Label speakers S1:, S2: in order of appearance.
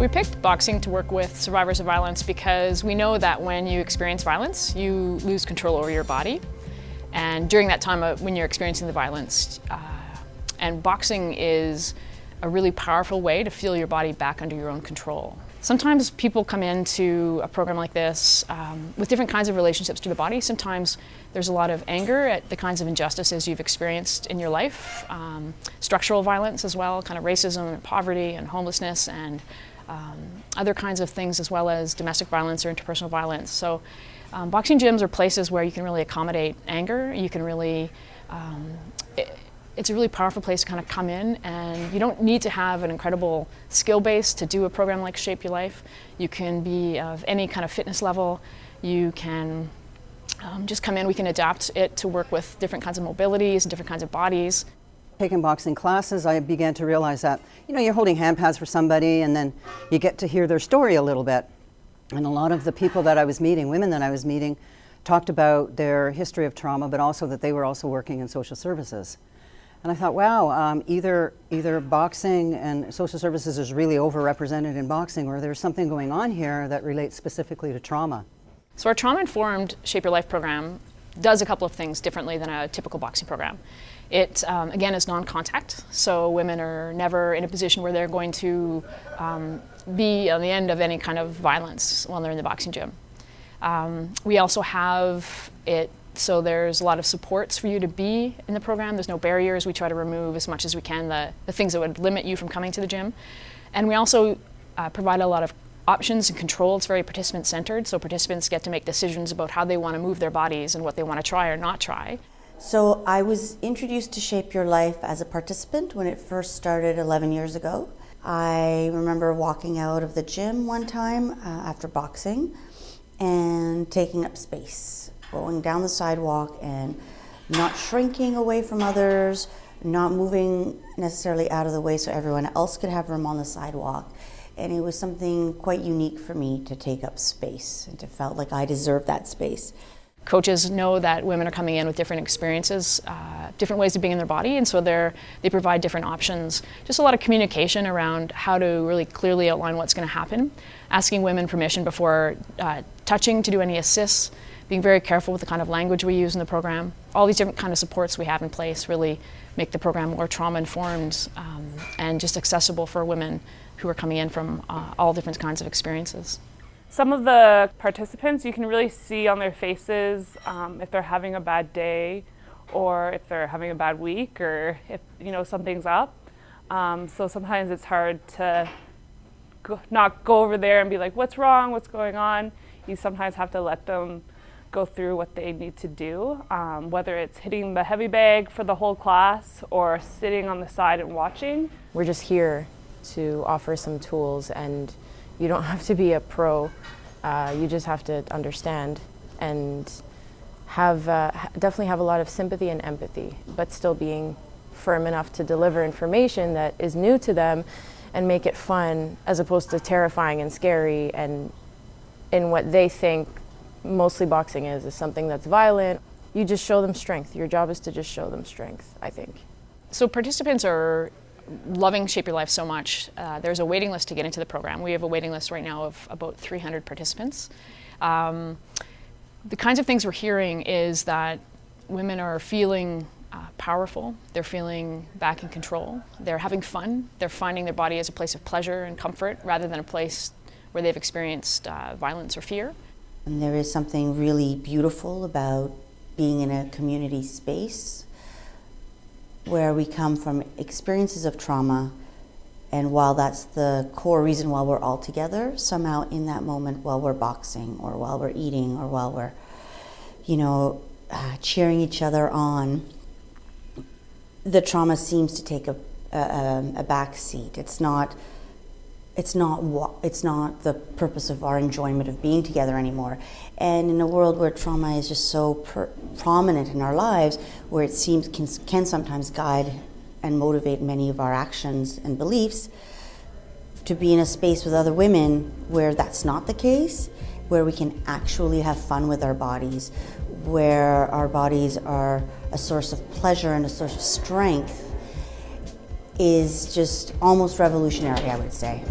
S1: We picked boxing to work with survivors of violence because we know that when you experience violence, you lose control over your body. And during that time when you're experiencing the violence, and boxing is a really powerful way to feel your body back under your own control. Sometimes people come into a program like this with different kinds of relationships to the body. Sometimes there's a lot of anger at the kinds of injustices you've experienced in your life, structural violence as well, kind of racism and poverty and homelessness and other kinds of things, as well as domestic violence or interpersonal violence. So boxing gyms are places where you can really accommodate anger. You can really, it's a really powerful place to kind of come in, and you don't need to have an incredible skill base to do a program like Shape Your Life. You can be of any kind of fitness level. You can just come in. We can adapt it to work with different kinds of mobilities and different kinds of bodies.
S2: Taking boxing classes, I began to realize that, you're holding hand pads for somebody and then you get to hear their story a little bit. And a lot of the people that I was meeting, women that I was meeting, talked about their history of trauma, but also that they were also working in social services. And I thought, wow, either boxing and social services is really overrepresented in boxing, or there's something going on here that relates specifically to trauma.
S1: So our trauma-informed Shape Your Life program does a couple of things differently than a typical boxing program. It, again, is non-contact, so women are never in a position where they're going to be on the end of any kind of violence while they're in the boxing gym. We also have it so there's a lot of supports for you to be in the program. There's no barriers. We try to remove as much as we can the things that would limit you from coming to the gym. And we also provide a lot of options and control. It's very participant-centered, so participants get to make decisions about how they want to move their bodies and what they want to try or not try.
S3: So I was introduced to Shape Your Life as a participant when it first started 11 years ago. I remember walking out of the gym one time after boxing and taking up space, going down the sidewalk and not shrinking away from others, not moving necessarily out of the way so everyone else could have room on the sidewalk. And it was something quite unique for me to take up space and to felt like I deserved that space.
S1: Coaches know that women are coming in with different experiences, different ways of being in their body, and so they provide different options. Just a lot of communication around how to really clearly outline what's going to happen, asking women permission before touching to do any assists, being very careful with the kind of language we use in the program. All these different kind of supports we have in place really make the program more trauma-informed and just accessible for women who are coming in from all different kinds of experiences.
S4: Some of the participants, you can really see on their faces if they're having a bad day or if they're having a bad week or if something's up. So sometimes it's hard to not go over there and be like, what's wrong, what's going on? You sometimes have to let them go through what they need to do, whether it's hitting the heavy bag for the whole class or sitting on the side and watching.
S5: We're just here to offer some tools, and you don't have to be a pro. You just have to understand and definitely have a lot of sympathy and empathy, but still being firm enough to deliver information that is new to them and make it fun as opposed to terrifying and scary and in what they think mostly boxing is something that's violent. You just show them strength. Your job is to just show them strength, I think.
S1: So participants are loving Shape Your Life so much. There's a waiting list to get into the program. We have a waiting list right now of about 300 participants. The kinds of things we're hearing is that women are feeling powerful. They're feeling back in control. They're having fun. They're finding their body as a place of pleasure and comfort rather than a place where they've experienced violence or fear.
S3: And there is something really beautiful about being in a community space where we come from experiences of trauma, and while that's the core reason why we're all together, somehow in that moment while we're boxing or while we're eating or while we're, cheering each other on, the trauma seems to take a back seat. It's not the purpose of our enjoyment of being together anymore. And in a world where trauma is just so prominent in our lives, where it seems can sometimes guide and motivate many of our actions and beliefs, to be in a space with other women where that's not the case, where we can actually have fun with our bodies, where our bodies are a source of pleasure and a source of strength, is just almost revolutionary, I would say.